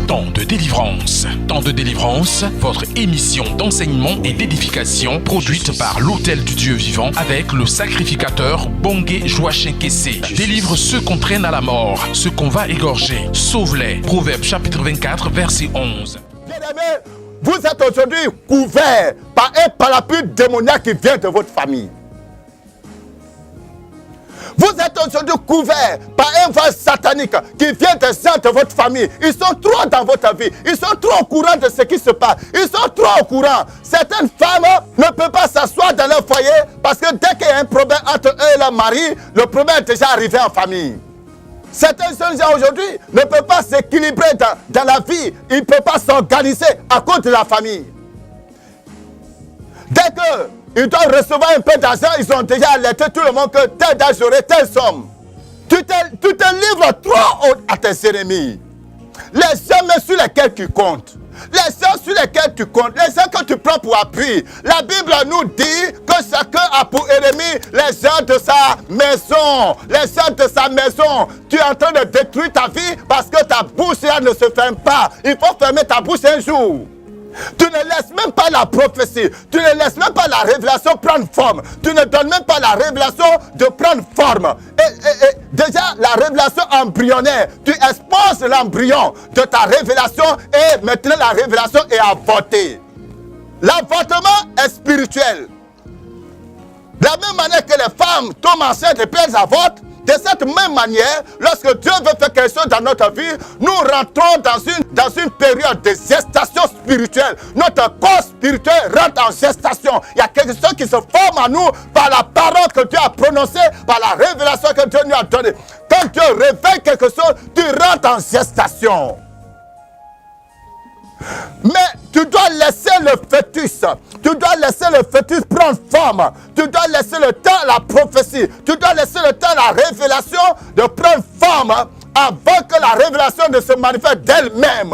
Temps de délivrance. Temps de délivrance, votre émission d'enseignement et d'édification produite par l'Autel du Dieu vivant avec le sacrificateur Bongé Joachim Kessé. Délivre ceux qu'on traîne à la mort, ceux qu'on va égorger. Sauve-les. Proverbe chapitre 24, verset 11. Bien-aimés, vous êtes aujourd'hui couverts par un parapluie démoniaque qui vient de votre famille. Vous êtes aujourd'hui couverts par un vent satanique qui vient des gens de votre famille. Ils sont trop dans votre vie. Ils sont trop au courant de ce qui se passe. Ils sont trop au courant. Certaines femmes ne peuvent pas s'asseoir dans leur foyer parce que dès qu'il y a un problème entre eux et leur mari, le problème est déjà arrivé en famille. Certains jeunes gens aujourd'hui ne peuvent pas s'équilibrer dans la vie. Ils ne peuvent pas s'organiser à cause de la famille. Dès qu'ils doivent recevoir un peu d'argent, ils ont déjà alerté tout le monde que tel date j'aurai telle somme. Tu te livres trop haut à tes ennemis. Les gens sur lesquels tu comptes. Les gens sur lesquels tu comptes. Les gens que tu prends pour appui. La Bible nous dit que chacun a pour ennemi les gens de sa maison. Les gens de sa maison. Tu es en train de détruire ta vie parce que ta bouche là ne se ferme pas. Il faut fermer ta bouche un jour. Tu ne laisses même pas la prophétie, tu ne laisses même pas la révélation prendre forme. Tu ne donnes même pas la révélation de prendre forme. Et déjà, la révélation embryonnaire, tu exposes l'embryon de ta révélation et maintenant la révélation est avortée. L'avortement est spirituel. De la même manière que les femmes tombent enceintes et puis elles avortent, de cette même manière, lorsque Dieu veut faire quelque chose dans notre vie, nous rentrons dans une période de gestation spirituelle. Notre corps spirituel rentre en gestation. Il y a quelque chose qui se forme en nous par la parole que Dieu a prononcée, par la révélation que Dieu nous a donnée. Quand Dieu révèle quelque chose, tu rentres en gestation. Mais tu dois laisser le fœtus, tu dois laisser le fœtus prendre forme, tu dois laisser le temps à la prophétie, tu dois laisser le temps à la révélation de prendre forme avant que la révélation ne se manifeste d'elle-même.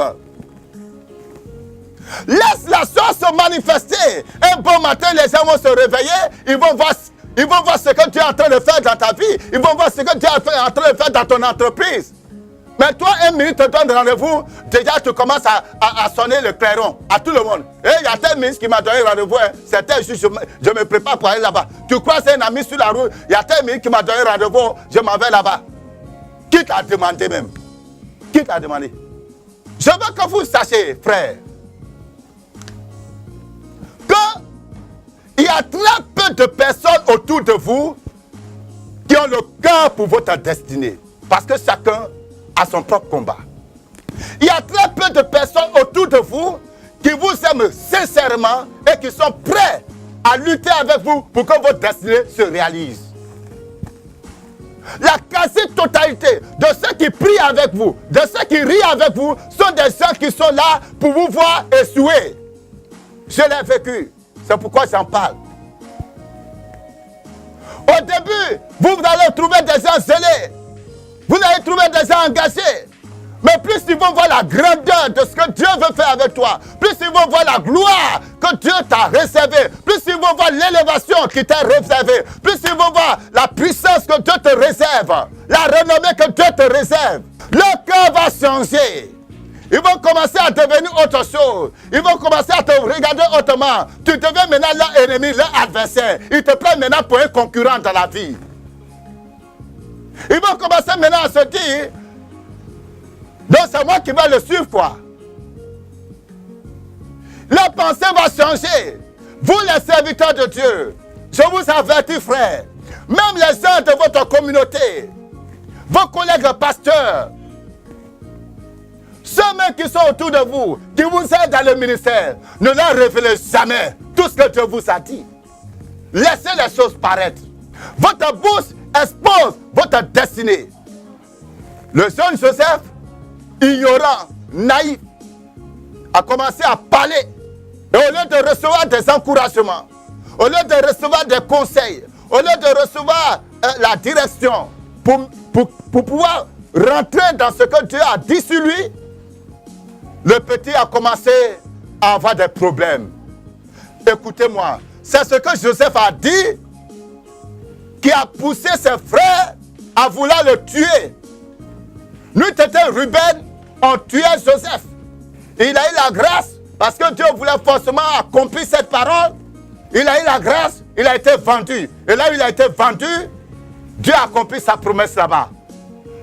Laisse la chose se manifester. Un bon matin, les gens vont se réveiller, ils vont voir ce que tu es en train de faire dans ta vie, ils vont voir ce que tu es en train de faire dans ton entreprise. Mais toi, 1 minute te donne rendez-vous, déjà tu commences à sonner le clairon à tout le monde. Et il y a tel ministre qui m'a donné rendez-vous, hein. C'est tel jour, je me prépare pour aller là-bas. Tu croises un ami sur la route, il y a tel ministre qui m'a donné rendez-vous, je m'en vais là-bas. Qui t'a demandé même? Qui t'a demandé? Je veux que vous sachiez, frère, qu'il y a très peu de personnes autour de vous qui ont le cœur pour votre destinée. Parce que chacun à son propre combat. Il y a très peu de personnes autour de vous qui vous aiment sincèrement et qui sont prêts à lutter avec vous pour que votre destinée se réalise. La quasi-totalité de ceux qui prient avec vous, de ceux qui rient avec vous, sont des gens qui sont là pour vous voir échouer. Je l'ai vécu. C'est pourquoi j'en parle. Au début, vous allez trouver des gens zélés. Vous allez trouver des gens engagés. Mais plus ils vont voir la grandeur de ce que Dieu veut faire avec toi, plus ils vont voir la gloire que Dieu t'a réservée, plus ils vont voir l'élévation qui t'est réservée, plus ils vont voir la puissance que Dieu te réserve, la renommée que Dieu te réserve. Leur cœur va changer. Ils vont commencer à devenir autre chose. Ils vont commencer à te regarder autrement. Tu deviens maintenant leur ennemi, leur adversaire. Ils te prennent maintenant pour un concurrent dans la vie. Ils vont commencer maintenant à se dire, donc c'est moi qui vais le suivre quoi. La pensée va changer. Vous les serviteurs de Dieu, je vous avertis frères, même les gens de votre communauté, vos collègues pasteurs, ceux mêmes qui sont autour de vous, qui vous aident dans le ministère, ne leur révélez jamais tout ce que Dieu vous a dit. Laissez les choses paraître. Votre bouche expose votre destinée. Le jeune Joseph, ignorant, naïf, a commencé à parler. Et au lieu de recevoir des encouragements, au lieu de recevoir des conseils, au lieu de recevoir la direction pour pouvoir rentrer dans ce que Dieu a dit sur lui, le petit a commencé à avoir des problèmes. Écoutez-moi, c'est ce que Joseph a dit qui a poussé ses frères à vouloir le tuer. Nous, c'était Ruben, ont tué Joseph. Il a eu la grâce parce que Dieu voulait forcément accomplir cette parole. Il a eu la grâce, il a été vendu. Et là où il a été vendu, Dieu a accompli sa promesse là-bas.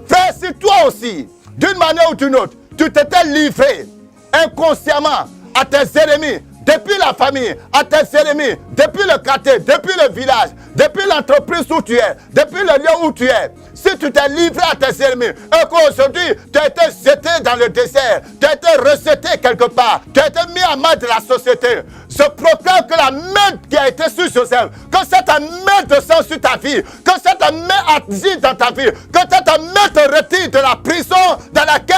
Frère, si toi aussi, d'une manière ou d'une autre, tu t'étais livré inconsciemment à tes ennemis, depuis la famille, à tes ennemis, depuis le quartier, depuis le village, depuis l'entreprise où tu es, depuis le lieu où tu es, si tu t'es livré à tes ennemis, et qu'aujourd'hui tu as été jeté dans le désert, tu as été rejeté quelque part, tu as été mis à mal de la société, je proclame que la main qui a été sur Joseph, que cette main descend sur ta vie, que cette main agit dans ta vie, que cette main te retire de la prison dans laquelle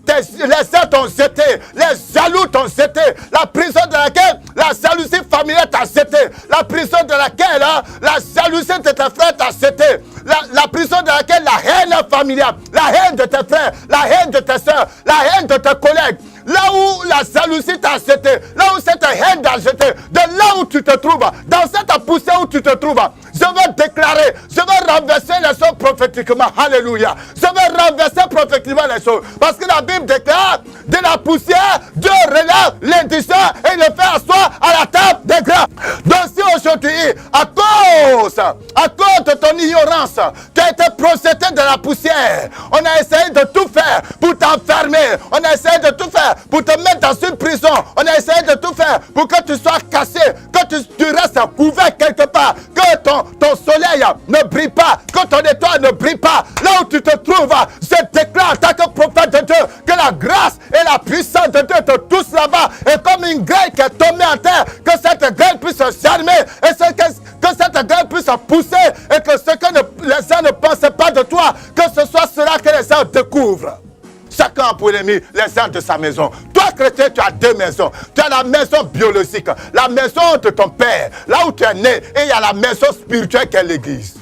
les uns t'ont jeté, les jaloux t'ont jeté, la prison dans laquelle la jalousie familiale t'a jeté, la prison dans laquelle la jalousie de tes frères t'a jeté, la prison dans laquelle la haine familiale, la haine de tes frères, la haine de tes soeurs, la haine de tes collègues, là où la jalousie t'a jeté, là où cette haine t'a jeté, de là où tu te trouves, dans cette poussière où tu te trouves, je vais déclarer, je vais renverser les choses prophétiquement. Alléluia. Je vais renverser prophétiquement les choses. Parce que la Bible déclare, de la poussière, Dieu relève l'indigent et il le fait asseoir à la table des grands. Donc si aujourd'hui, à cause de ton ignorance, tu as été projeté de la poussière, on a essayé de tout faire pour t'enfermer, on a essayé de tout faire pour te mettre dans une prison, on a essayé de tout faire pour que tu sois cassé, que tu restes couvert quelque part, que ton soleil ne brille pas, que ton étoile ne brille pas. Là où tu te trouves, je déclare en tant que prophète de Dieu que la grâce et la puissance de Dieu te touchent là-bas. Et comme une graine qui est tombée en terre, que cette graine puisse germer et que cette graine puisse pousser et que ce que les gens ne pensaient pas de toi, que ce soit cela que les gens découvrent. Chacun a pour ennemi les gens de sa maison. Toi, chrétien, tu as deux maisons. Tu as la maison biologique, la maison de ton père, là où tu es né, et il y a la maison spirituelle qui est l'église.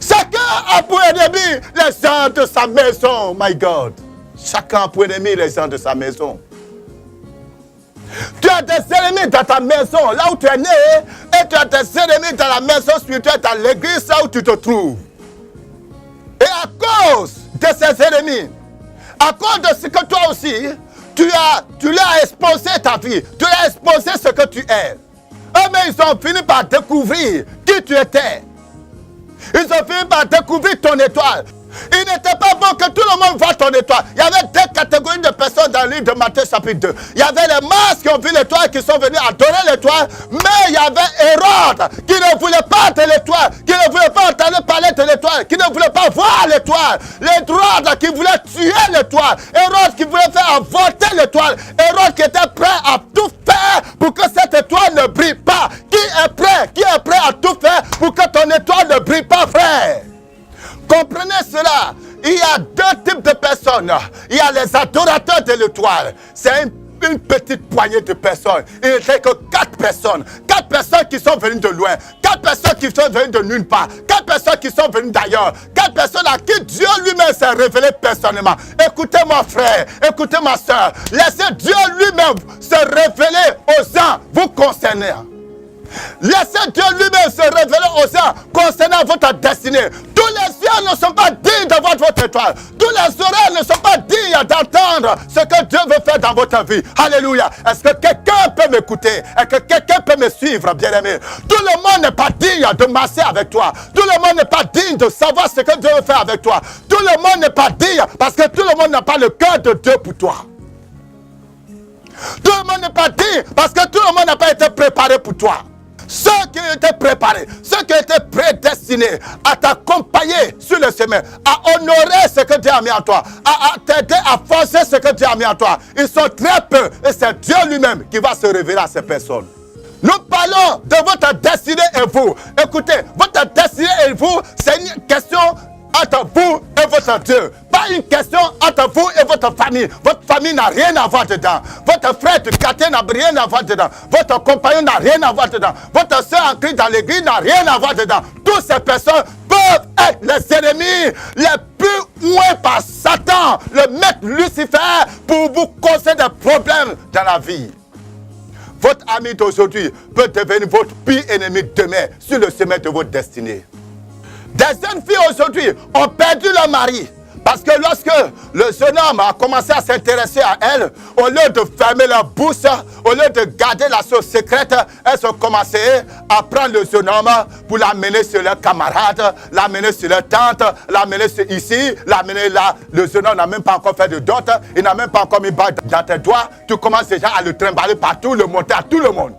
Chacun a pour ennemi les gens de sa maison, my God. Chacun a pour ennemi les gens de sa maison. Tu as des ennemis dans ta maison, là où tu es né, et tu as des ennemis dans la maison spirituelle, dans l'église, là où tu te trouves. Et à cause de ces ennemis, à cause de ce que toi aussi, tu l'as exposé ta vie, tu l'as exposé ce que tu es. Eux, mais ils ont fini par découvrir qui tu étais. Ils ont fini par découvrir ton étoile. Il n'était pas bon que tout le monde voit ton étoile. Il y avait deux catégories de personnes dans le livre de Matthieu chapitre 2. Il y avait les masses qui ont vu l'étoile, qui sont venus adorer l'étoile. Mais il y avait Hérode qui ne voulait pas de l'étoile, qui ne voulait pas entendre parler de l'étoile, qui ne voulait pas voir l'étoile. Hérode qui voulait tuer l'étoile. Hérode qui voulait faire avorter l'étoile. Hérode qui était prêt à tout faire pour que cette étoile ne brille pas. Qui est prêt à tout faire pour que ton étoile ne brille pas, frère? Comprenez cela. Il y a deux types de personnes. Il y a les adorateurs de l'étoile. C'est une petite poignée de personnes. Il n'était que 4 personnes. 4 personnes qui sont venues de loin. 4 personnes qui sont venues de nulle part. 4 personnes qui sont venues d'ailleurs. 4 personnes à qui Dieu lui-même s'est révélé personnellement. Écoutez mon frère, écoutez ma soeur. Laissez Dieu lui-même se révéler aux gens vous concernant. Laissez Dieu lui-même se révéler aux gens concernant votre destinée. Tous les yeux ne sont pas dignes de voir votre étoile. Tous les oreilles ne sont pas dignes d'entendre ce que Dieu veut faire dans votre vie. Alléluia. Est-ce que quelqu'un peut m'écouter? Est-ce que quelqu'un peut me suivre, bien-aimé? Tout le monde n'est pas digne de marcher avec toi. Tout le monde n'est pas digne de savoir ce que Dieu veut faire avec toi. Tout le monde n'est pas digne parce que tout le monde n'a pas le cœur de Dieu pour toi. Tout le monde n'est pas digne parce que tout le monde n'a pas été préparé pour toi. Ceux qui étaient préparés, ceux qui étaient prédestinés à t'accompagner sur le chemin, à honorer ce que Dieu a mis en toi, à t'aider à forcer ce que Dieu a mis en toi, ils sont très peu et c'est Dieu lui-même qui va se révéler à ces personnes. Nous parlons de votre destinée et vous. Écoutez, votre destinée et vous, c'est une question entre vous et votre Dieu. Pas une question entre vous et votre famille. Votre famille n'a rien à voir dedans. Votre frère du quartier n'a rien à voir dedans. Votre compagnon n'a rien à voir dedans. Votre soeur en Christ dans l'église n'a rien à voir dedans. Toutes ces personnes peuvent être les ennemis les plus oués par Satan, le maître Lucifer, pour vous causer des problèmes dans la vie. Votre ami d'aujourd'hui peut devenir votre pire ennemi demain sur le chemin de votre destinée. Des jeunes filles aujourd'hui ont perdu leur mari Parce que lorsque le jeune homme a commencé à s'intéresser à elle, au lieu de fermer leur bouche, au lieu de garder la chose secrète, elles ont commencé à prendre le jeune homme pour l'amener sur leurs camarades, l'amener sur leur tante, l'amener ici, l'amener là. Le jeune homme n'a même pas encore fait de dot, il n'a même pas encore mis bague dans tes doigts. Tu commences déjà à le trimballer partout, le monter à tout le monde.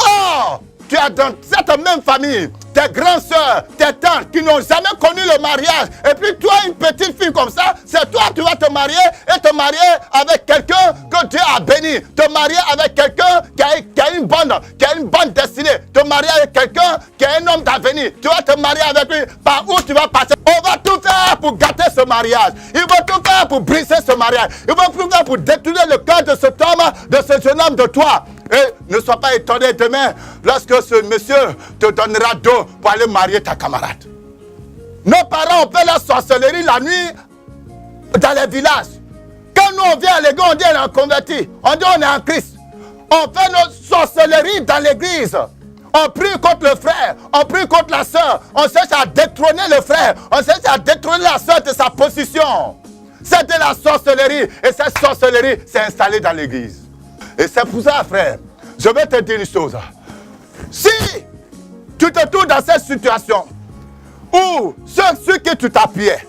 Oh! Tu as dans cette même famille tes grandes soeurs, tes tantes qui n'ont jamais connu le mariage. Et puis toi, une petite fille comme ça, c'est toi tu vas te marier et te marier avec quelqu'un que Dieu a béni. Te marier avec quelqu'un qui a une bonne destinée. Te marier avec quelqu'un qui est un homme d'avenir. Tu vas te marier avec lui. Par où tu vas passer? On va tout faire pour gâter ce mariage. Ils vont tout faire pour briser ce mariage. Ils vont tout faire pour détruire le cœur de cet homme, de ce jeune homme de toi. Et ne sois pas étonné demain lorsque ce monsieur te donnera d'eau pour aller marier ta camarade. Nos parents ont fait la sorcellerie la nuit dans les villages. Quand nous on vient à l'église, on dit on est converti. On dit on est en Christ. On fait nos sorcelleries dans l'église. On prie contre le frère, on prie contre la soeur. On cherche à détrôner le frère. On cherche à détrôner la soeur de sa position. C'est de la sorcellerie. Et cette sorcellerie s'est installée dans l'église. Et c'est pour ça, frère, je vais te dire une chose. Si tu te trouves dans cette situation où ceux qui tu t'appuyais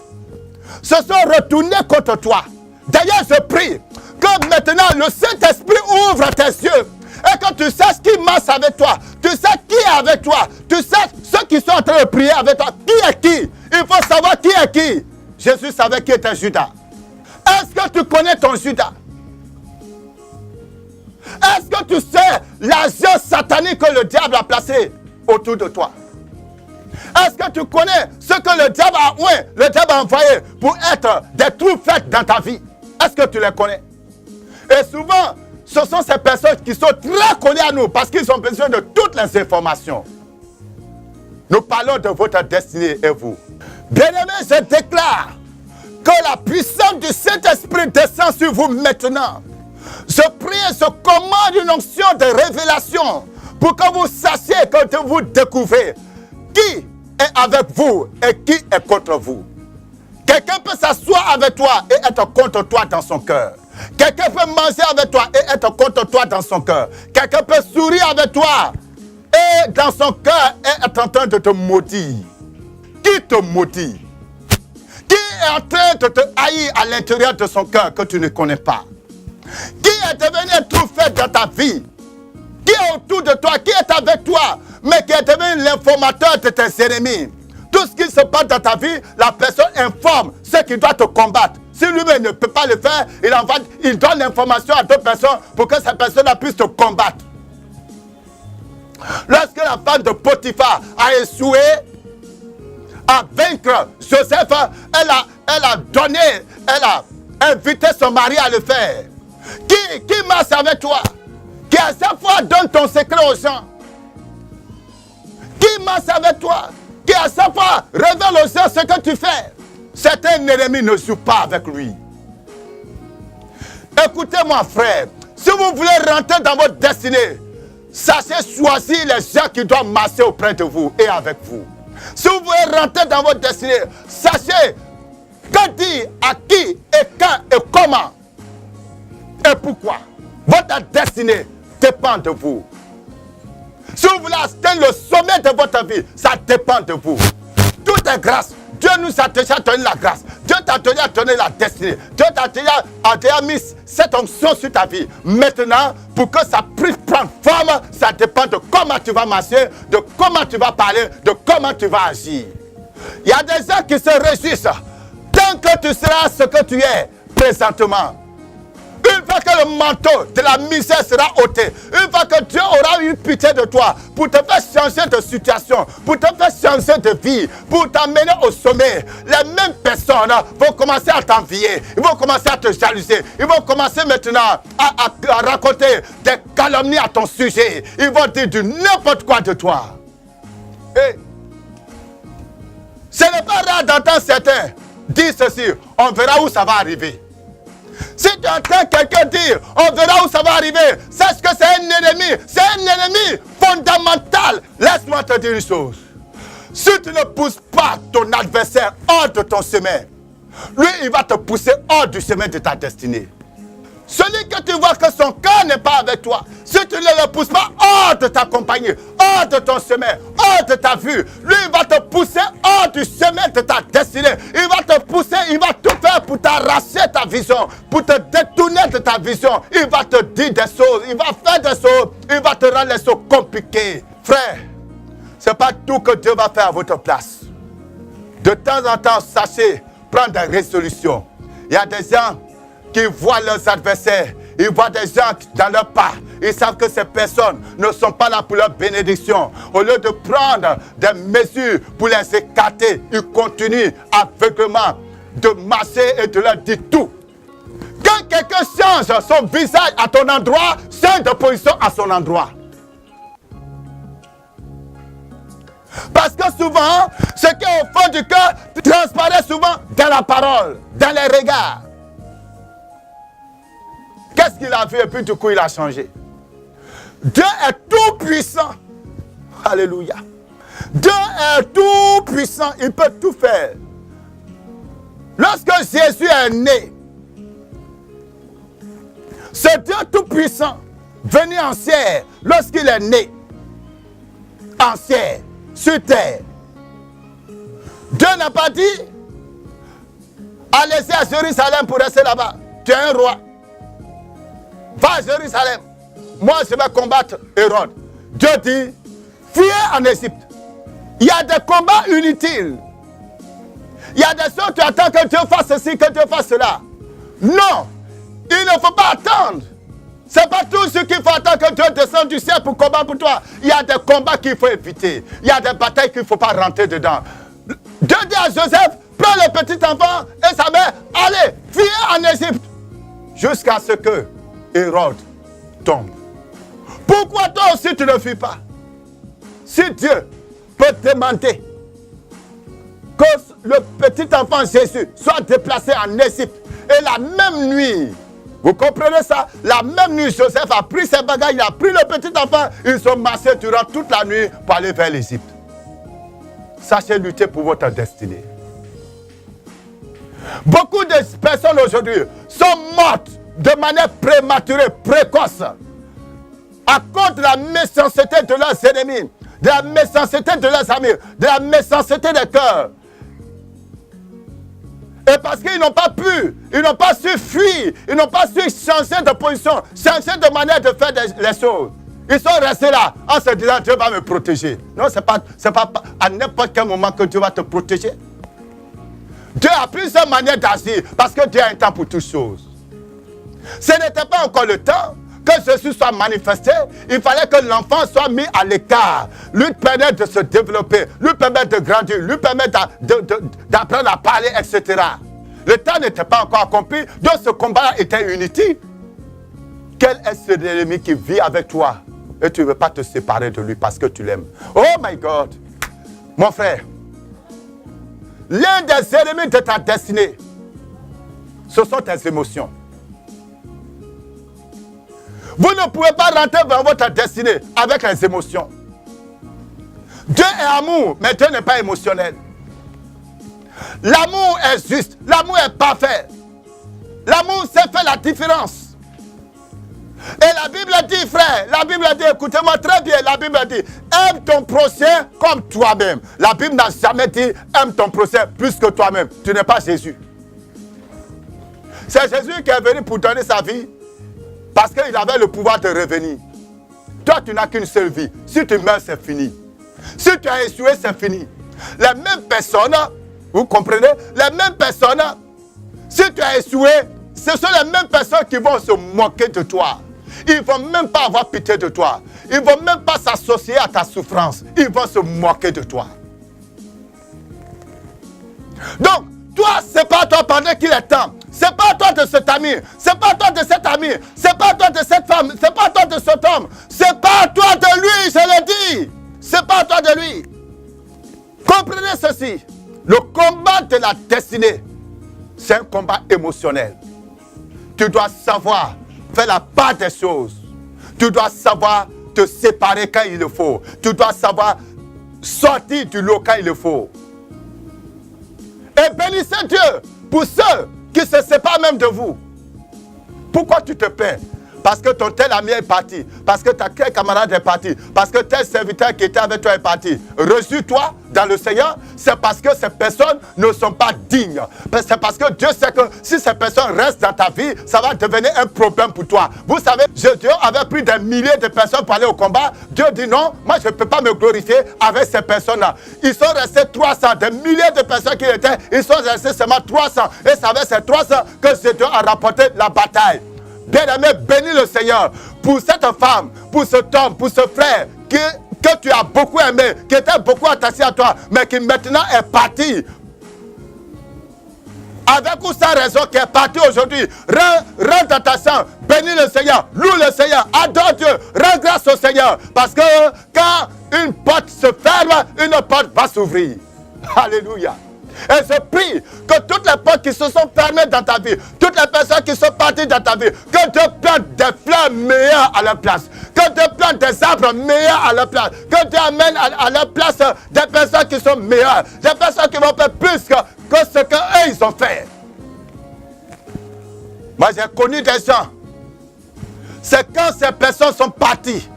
se sont retournés contre toi, d'ailleurs je prie que maintenant le Saint-Esprit ouvre tes yeux et que tu saches qui marche avec toi, tu sais qui est avec toi, tu saches ceux qui sont en train de prier avec toi, qui est qui. Il faut savoir qui est qui. Jésus savait qui était Judas. Est-ce que tu connais ton Judas? Est-ce que tu sais l'agent satanique que le diable a placé autour de toi? Est-ce que tu connais ce que le diable a envoyé pour être des trous faits dans ta vie? Est-ce que tu les connais? Et souvent, ce sont ces personnes qui sont très collées à nous parce qu'ils ont besoin de toutes les informations. Nous parlons de votre destinée et vous. Bien-aimés, je déclare que la puissance du Saint-Esprit descend sur vous maintenant. Je prie et je commande une onction de révélation pour que vous sachiez, que vous découvrez qui est avec vous et qui est contre vous. Quelqu'un peut s'asseoir avec toi et être contre toi dans son cœur. Quelqu'un peut manger avec toi et être contre toi dans son cœur. Quelqu'un peut sourire avec toi et dans son cœur être en train de te maudire. Qui te maudit? Qui est en train de te haïr à l'intérieur de son cœur que tu ne connais pas? Qui est devenu un trou fait dans ta vie? Qui est autour de toi? Qui est avec toi? Mais qui est devenu l'informateur de tes ennemis? Tout ce qui se passe dans ta vie, la personne informe ce qui doit te combattre. Si lui-même ne peut pas le faire, il donne l'information à d'autres personnes pour que cette personne puisse te combattre. Lorsque la femme de Potiphar a échoué à vaincre Joseph, elle a invité son mari à le faire. Qui marche avec toi? Qui à chaque fois donne ton secret aux gens? Qui marche avec toi? Qui à chaque fois révèle aux gens ce que tu fais? Certains ennemis ne jouent pas avec lui. Écoutez-moi, frère. Si vous voulez rentrer dans votre destinée, sachez choisir les gens qui doivent marcher auprès de vous et avec vous. Si vous voulez rentrer dans votre destinée, sachez que dire, à qui, et quand, et comment, et pourquoi. Votre destinée dépend de vous. Si vous voulez atteindre le sommet de votre vie, ça dépend de vous. Tout est grâce. Dieu nous a déjà donné la grâce. Dieu t'a déjà donné la destinée. Dieu t'a déjà mis cette onction sur ta vie. Maintenant, pour que ça puisse prendre forme, ça dépend de comment tu vas marcher, de comment tu vas parler, de comment tu vas agir. Il y a des gens qui se réjouissent tant que tu seras ce que tu es présentement. Une fois que le manteau de la misère sera ôté, une fois que Dieu aura eu pitié de toi pour te faire changer de situation, pour te faire changer de vie, pour t'amener au sommet, les mêmes personnes vont commencer à t'envier, ils vont commencer à te jalouser, ils vont commencer maintenant à raconter des calomnies à ton sujet, ils vont dire du n'importe quoi de toi. Et ce n'est pas rare d'entendre certains dire ceci, on verra où ça va arriver. Si tu entends quelqu'un dire, on verra où ça va arriver, sache que c'est un ennemi fondamental. Laisse-moi te dire une chose. Si tu ne pousses pas ton adversaire hors de ton chemin, Lui, il va te pousser hors du chemin de ta destinée. Celui que tu vois que son cœur n'est pas avec toi, si tu ne le pousses pas hors de ta compagnie, hors de ton chemin, hors de ta vue, lui il va te pousser hors du chemin de ta destinée. Il va te pousser, il va tout faire pour t'arracher ta vision, pour te détourner de ta vision. Il va te dire des choses, il va faire des choses, il va te rendre les choses compliquées. Frère, ce n'est pas tout que Dieu va faire à votre place. De temps en temps, sachez prendre des résolutions. Il y a des gens qui voient leurs adversaires, ils voient des gens dans leur pas, ils savent que ces personnes ne sont pas là pour leur bénédiction. Au lieu de prendre des mesures pour les écarter, ils continuent aveuglément de marcher et de leur dire tout. Quand quelqu'un change son visage à ton endroit, change de position à son endroit. Parce que souvent, ce qui est au fond du cœur transparaît souvent dans la parole, dans les regards. Qu'est-ce qu'il a vu et puis du coup il a changé? Dieu est tout puissant. Alléluia. Dieu est tout puissant, il peut tout faire. Lorsque Jésus est né, ce Dieu tout puissant venu en chair, lorsqu'il est né en chair, sur terre, Dieu n'a pas dit allez à Jérusalem pour rester là-bas. Tu es un roi. Va à Jérusalem. Moi, je vais combattre Hérode. Dieu dit, fuyez en Égypte. Il y a des combats inutiles. Il y a des choses, tu attends que Dieu fasse ceci, que Dieu fasse cela. Non, il ne faut pas attendre. Ce n'est pas tout ce qu'il faut attendre que Dieu descende du ciel pour combattre pour toi. Il y a des combats qu'il faut éviter. Il y a des batailles qu'il ne faut pas rentrer dedans. Dieu dit à Joseph, prends le petit enfant et sa mère, allez, fuyez en Égypte. Jusqu'à ce que Hérode tombe. Pourquoi toi aussi tu ne fuis pas? Si Dieu peut demander que le petit enfant Jésus soit déplacé en Égypte et la même nuit, vous comprenez ça? La même nuit, Joseph a pris ses bagages, il a pris le petit enfant, ils sont marchés durant toute la nuit pour aller vers l'Égypte. Sachez lutter pour votre destinée. Beaucoup de personnes aujourd'hui sont mortes de manière prématurée, précoce, à cause de la méchanceté de leurs ennemis, de la méchanceté de leurs amis, de la méchanceté des cœurs. Et parce qu'ils n'ont pas pu, ils n'ont pas su fuir, ils n'ont pas su changer de position, changer de manière de faire les choses. Ils sont restés là en se disant Dieu va me protéger. Non, ce n'est pas à n'importe quel moment que Dieu va te protéger. Dieu a plusieurs manières d'agir parce que Dieu a un temps pour toutes choses. Ce n'était pas encore le temps que Jésus soit manifesté. Il fallait que l'enfant soit mis à l'écart, lui permettre de se développer, lui permettre de grandir, lui permettre d'apprendre à parler, etc. Le temps n'était pas encore accompli, donc ce combat était inutile. Quel est cet ennemi qui vit avec toi et tu ne veux pas te séparer de lui parce que tu l'aimes? Oh my God! Mon frère, l'un des ennemis de ta destinée, ce sont tes émotions. Vous ne pouvez pas rentrer vers votre destinée avec les émotions. Dieu est amour, mais Dieu n'est pas émotionnel. L'amour est juste, l'amour est parfait. L'amour sait faire la différence. Et la Bible dit, frère, la Bible dit, écoutez-moi très bien, la Bible dit, aime ton prochain comme toi-même. La Bible n'a jamais dit, aime ton prochain plus que toi-même. Tu n'es pas Jésus. C'est Jésus qui est venu pour donner sa vie parce qu'il avait le pouvoir de revenir. Toi, tu n'as qu'une seule vie. Si tu meurs, c'est fini. Si tu as échoué, c'est fini. Les mêmes personnes, vous comprenez? Les mêmes personnes, si tu as échoué, ce sont les mêmes personnes qui vont se moquer de toi. Ils ne vont même pas avoir pitié de toi. Ils ne vont même pas s'associer à ta souffrance. Ils vont se moquer de toi. Donc, toi, ce n'est pas toi pendant qu'il est temps. Ce n'est pas toi de cet ami. Ce n'est pas toi de cet ami. Ce n'est pas toi de cette femme. Ce n'est pas toi de cet homme. Ce n'est pas toi de lui, je le dis. Ce n'est pas toi de lui. Comprenez ceci. Le combat de la destinée, c'est un combat émotionnel. Tu dois savoir faire la part des choses. Tu dois savoir te séparer quand il le faut. Tu dois savoir sortir du lot quand il le faut. Et bénissez Dieu Pour ceux qui se séparent même de vous. Pourquoi tu te plains? Parce que ton tel ami est parti. Parce que ta tel camarade est parti. Parce que tel serviteur qui était avec toi est parti. Reçus-toi dans le Seigneur, c'est parce que ces personnes ne sont pas dignes. C'est parce que Dieu sait que si ces personnes restent dans ta vie, ça va devenir un problème pour toi. Vous savez, Dieu avait pris des milliers de personnes pour aller au combat. Dieu dit non, moi je ne peux pas me glorifier avec ces personnes-là. Ils sont restés 300, des milliers de personnes qui étaient, ils sont restés seulement 300. Et c'est avec ces 300 que Dieu a remporté la bataille. Bien-aimé, bénis le Seigneur pour cette femme, pour cet homme, pour ce frère que tu as beaucoup aimé, qui était beaucoup attaché à toi, mais qui maintenant est parti. Avec ou sans raison, qui est parti aujourd'hui. Rends attention, bénis le Seigneur, loue le Seigneur, adore Dieu, rends grâce au Seigneur. Parce que quand une porte se ferme, une porte va s'ouvrir. Alléluia. Et je prie que toutes les portes qui se sont fermées dans ta vie, toutes les personnes qui sont parties dans ta vie, que Dieu plante des fleurs meilleures à leur place, que Dieu plante des arbres meilleurs à leur place, que Dieu amène à leur place des personnes qui sont meilleures, des personnes qui vont faire plus que ce qu'eux ils ont fait. Moi j'ai connu des gens, c'est quand ces personnes sont parties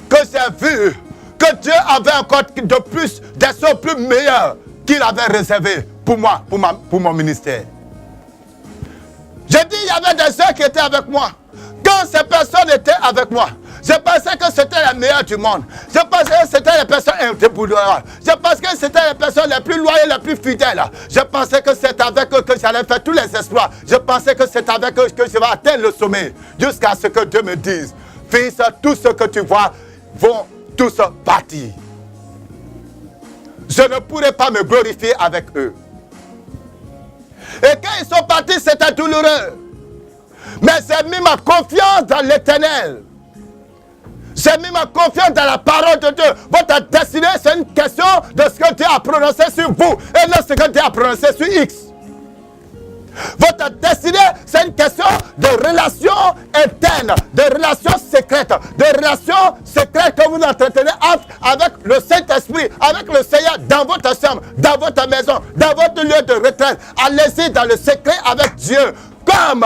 que j'ai vu que Dieu avait encore de plus, des choses plus meilleures qu'il avait réservé pour moi, pour mon ministère. Je dis, il y avait des gens qui étaient avec moi. Quand ces personnes étaient avec moi, je pensais que c'était les meilleurs du monde. Je pensais que c'était les personnes indébouloirantes. Je pensais que c'était les personnes les plus loyales, les plus fidèles. Je pensais que c'est avec eux que j'allais faire tous les exploits. Je pensais que c'est avec eux que je vais atteindre le sommet. Jusqu'à ce que Dieu me dise, fils, tout ce que tu vois vont tous partir. Je ne pourrai pas me glorifier avec eux. Et quand ils sont partis, c'était douloureux. Mais j'ai mis ma confiance dans l'Éternel. J'ai mis ma confiance dans la parole de Dieu. Votre destinée, c'est une question de ce que Dieu a prononcé sur vous et non ce que Dieu a prononcé sur X. Votre destinée, c'est une question de relation interne, de relation secrète, de relation secrète que vous entretenez avec le Saint-Esprit, avec le Seigneur dans votre chambre, dans votre maison, dans votre lieu de retraite. Allez-y dans le secret avec Dieu. Comme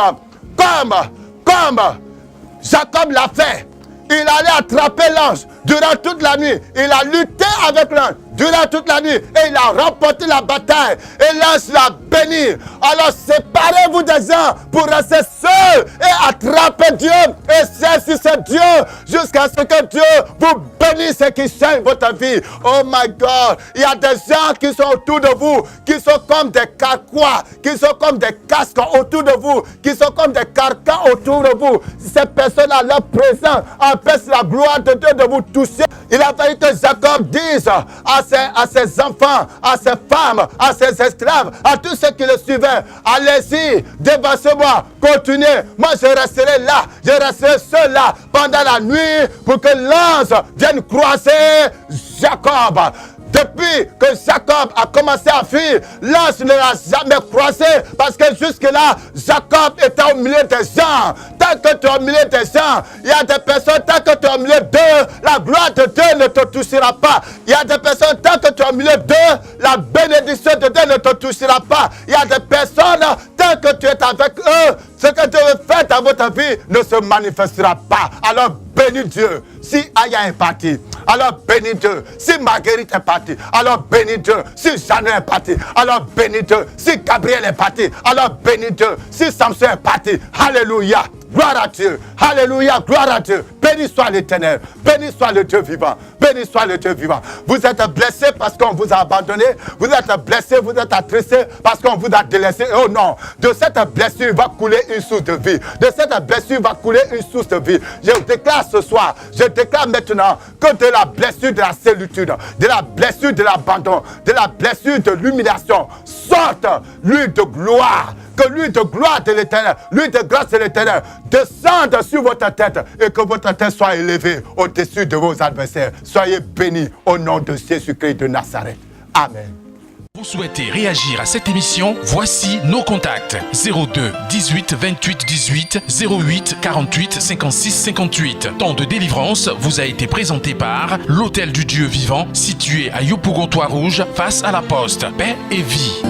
Jacob l'a fait. Il allait attraper l'ange durant toute la nuit. Il a lutté avec l'ange durant toute la nuit. Et il a remporté la bataille. Et l'ange l'a béni. Alors séparez-vous des gens pour rester seuls et attraper Dieu. Et saisissez Dieu jusqu'à ce que Dieu vous bénisse et qu'il change votre vie. Oh my God. Il y a des gens qui sont autour de vous, qui sont comme des carquois, qui sont comme des casques autour de vous, qui sont comme des carcans autour de vous. Ces personnes-là, leur présence empêche la gloire de Dieu de vous toucher. Il a fallu que Jacob dise à ses enfants, à ses femmes, à ses esclaves, à tous ceux qui le suivaient, allez-y, dépassez-moi, continuez. Moi, je resterai là, je resterai seul là pendant la nuit pour que l'ange vienne croiser Jacob. Depuis que Jacob a commencé à fuir, l'ange ne l'a jamais croisé parce que jusque-là, Jacob était au milieu des gens. Tant que tu es au milieu des gens, il y a des personnes, tant que tu es au milieu d'eux, la gloire de Dieu ne te touchera pas. Il y a des personnes, tant que tu es au milieu d'eux, la bénédiction de Dieu ne te touchera pas. Il y a des personnes, tant que tu es avec eux, ce que Dieu veut faire dans votre vie ne se manifestera pas. Alors bénis Dieu. Si Aya est parti, alors bénis Dieu. Si Marguerite est partie, alors bénis Dieu. Si Jeanne est partie, alors bénis Dieu. Si Gabriel est parti, alors bénis Dieu. Si Samson est parti, alléluia. Gloire à Dieu. Alléluia. Gloire à Dieu. Béni soit l'Éternel. Béni soit le Dieu vivant. Béni soit le Dieu vivant. Vous êtes blessé parce qu'on vous a abandonné. Vous êtes blessé, vous êtes attristé parce qu'on vous a délaissé. Oh non. De cette blessure va couler une source de vie. De cette blessure va couler une source de vie. Je déclare ce soir, je déclare maintenant que de la blessure de la solitude, de la blessure de l'abandon, de la blessure de l'humiliation, sorte l'huile de gloire. Que l'huile de gloire de l'Éternel, l'huile de grâce de l'Éternel descende sur votre tête et que votre tête soit élevée au-dessus de vos adversaires. Soyez bénis au nom de Jésus-Christ de Nazareth. Amen. Vous souhaitez réagir à cette émission? Voici nos contacts. 02 18 28 18 08 48 56 58. Temps de délivrance vous a été présenté par l'Hôtel du Dieu Vivant, situé à Yopougon-Toit-Rouge, face à la Poste. Paix et vie.